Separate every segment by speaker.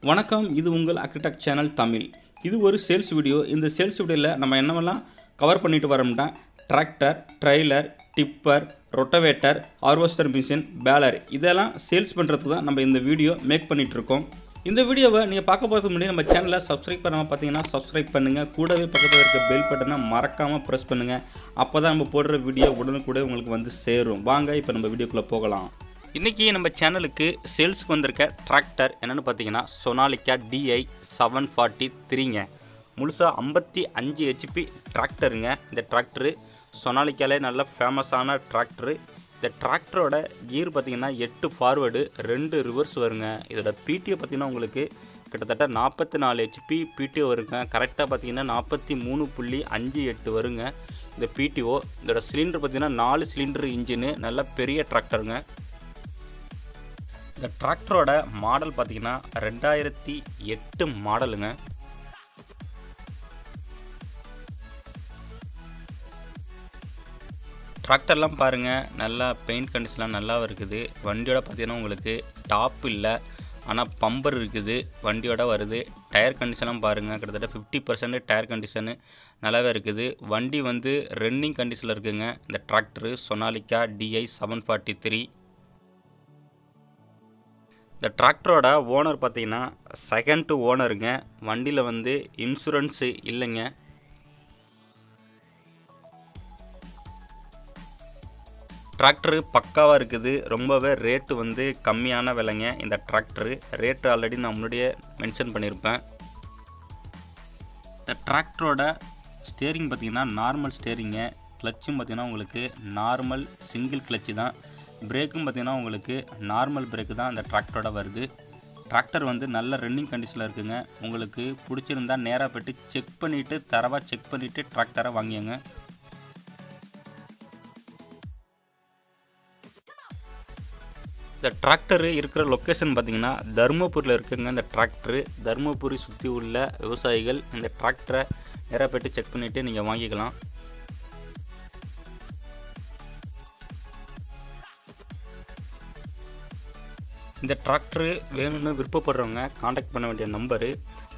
Speaker 1: வணக்கம், இது உங்கள் அக்ரிடெக் சேனல் தமிழ். இது ஒரு சேல்ஸ் வீடியோ. இந்த சேல்ஸ் வீடியோவில் நம்ம என்னவெல்லாம் கவர் பண்ணிட்டு வரோம்னா tractor, trailer, tipper, rotavator, harvester machine, baler இதெல்லாம் சேல்ஸ் பண்ணுறதுக்கு தான் நம்ம இந்த வீடியோ மேக் பண்ணிகிட்டு இருக்கோம். இந்த வீடியோவை நீங்கள் பார்க்க போகிறதுக்கு முன்னாடி நம்ம சேனலை சப்ஸ்கிரைப் பண்ணாமல் பார்த்தீங்கன்னா சப்ஸ்கிரைப் பண்ணுங்கள். கூடவே பக்கத்தில் இருக்க பெல் பட்டனை மறக்காமல் ப்ரெஸ் பண்ணுங்கள். அப்போ தான் நம்ம போடுற வீடியோ உடனுக்குடைய உங்களுக்கு வந்து சேரும். வாங்க இப்போ நம்ம வீடியோக்குள்ளே போகலாம். இன்றைக்கி நம்ம சேனலுக்கு சேல்ஸுக்கு வந்திருக்க டிராக்டர் என்னென்னு பார்த்தீங்கன்னா சொனாலிக்கா DI 743ங்க. முழுசாக 55 HP டிராக்டருங்க. இந்த டிராக்டரு சொனாலிக்காலே நல்ல ஃபேமஸான டிராக்டரு. இந்த டிராக்டரோட கியர் பார்த்திங்கன்னா 8 ஃபார்வேர்டு 2 ரிவர்ஸ் வருங்க. இதோட PTO பார்த்திங்கன்னா உங்களுக்கு கிட்டத்தட்ட 44 HP PTO வருங்க. கரெக்டாக பார்த்திங்கன்னா 43.58 வருங்க இந்த PTO. இதோட சிலிண்டர் பார்த்திங்கன்னா 4 சிலிண்டர் இன்ஜினு, நல்ல பெரிய டிராக்டருங்க. இந்த டிராக்டரோட மாடல் பார்த்திங்கன்னா 2008 மாடலுங்க. டிராக்டர்லாம் பாருங்கள், நல்லா பெயிண்ட் கண்டிஷன்லாம் நல்லா இருக்குது. வண்டியோட பார்த்திங்கன்னா உங்களுக்கு டாப் இல்லை, ஆனால் பம்பர் இருக்குது, வண்டியோட வருது. டயர் கண்டிஷன்லாம் பாருங்கள், கிட்டத்தட்ட 50% டயர் கண்டிஷனு நல்லாவே இருக்குது. வண்டி வந்து ரன்னிங் கண்டிஷனில் இருக்குதுங்க. இந்த டிராக்டரு சொனாலிக்கா DI 743. இந்த டிராக்டரோட ஓனர் பார்த்திங்கன்னா செகண்ட் ஓனருங்க. வண்டியில் வந்து இன்சூரன்ஸு இல்லைங்க. டிராக்டரு பக்காவாக இருக்குது. ரொம்பவே ரேட்டு வந்து கம்மியான விலைங்க இந்த டிராக்டரு. ரேட்டு ஆல்ரெடி நான் முன்னாடியே மென்ஷன் பண்ணியிருப்பேன். இந்த டிராக்டரோட ஸ்டேரிங் பார்த்திங்கன்னா நார்மல் ஸ்டேரிங்க. கிளச்சும் பார்த்திங்கன்னா உங்களுக்கு நார்மல் சிங்கிள் கிளச்சு தான். பிரேக்கும் பார்த்திங்கன்னா உங்களுக்கு நார்மல் பிரேக்கு தான் இந்த டிராக்டரோட வருது. டிராக்டர் வந்து நல்ல ரன்னிங் கண்டிஷனில் இருக்குதுங்க. உங்களுக்கு பிடிச்சிருந்தால் நேராக போய்ட்டு செக் பண்ணிவிட்டு தரவாக செக் பண்ணிவிட்டு டிராக்டரை வாங்கிங்க. இந்த டிராக்டரு இருக்கிற லொக்கேஷன் பார்த்திங்கன்னா தருமபுரியில் இருக்குதுங்க. இந்த டிராக்டரு தருமபுரி சுற்றி உள்ள விவசாயிகள் இந்த டிராக்டரை நேராக போய்ட்டு செக் பண்ணிவிட்டு நீங்கள் வாங்கிக்கலாம். இந்த டிராக்டரு வேணும்னு விருப்பப்படுறவங்க காண்டாக்ட் பண்ண வேண்டிய நம்பரு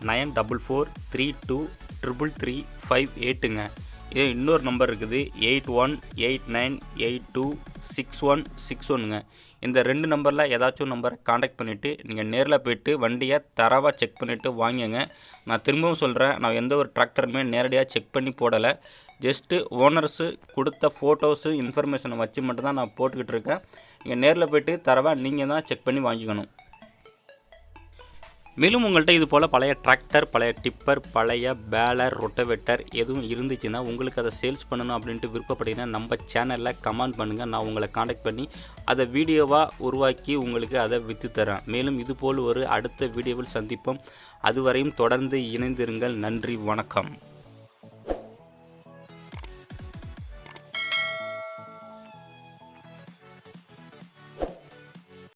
Speaker 1: 9442333588ங்க. இது இன்னொரு நம்பர் இருக்குது 8189826161ங்க. இந்த 2 நம்பரில் ஏதாச்சும் நம்பரை காண்டாக்ட் பண்ணிவிட்டு நீங்கள் நேரில் போய்ட்டு வண்டியை தரவாக செக் பண்ணிவிட்டு வாங்கிங்க. நான் திரும்பவும் சொல்கிறேன், நான் எந்த ஒரு டிராக்டருமே நேரடியாக செக் பண்ணி போடலை. ஜஸ்ட்டு ஓனர்ஸு கொடுத்த ஃபோட்டோஸு இன்ஃபர்மேஷனை வச்சு மட்டும்தான் நான் போட்டுக்கிட்டு இருக்கேன். நீங்கள் நேரில் போய்ட்டு தரவாக நீங்கள் தான் செக் பண்ணி வாங்கிக்கணும். மேலும் உங்கள்கிட்ட இது போல் பழைய டிராக்டர், பழைய டிப்பர், பழைய பேலர், ரொட்டவேட்டர் எதுவும் இருந்துச்சுன்னா உங்களுக்கு அதை சேல்ஸ் பண்ணணும் அப்படின்ட்டு விருப்பப்பட்டீங்கன்னா நம்ம சேனலில் கமெண்ட் பண்ணுங்கள். நான் உங்களை காண்டாக்ட் பண்ணி அதை வீடியோவாக உருவாக்கி உங்களுக்கு அதை விற்று தரேன். மேலும் இதுபோல் ஒரு அடுத்த வீடியோவில் சந்திப்போம். அதுவரையும் தொடர்ந்து இணைந்திருங்கள். நன்றி, வணக்கம்.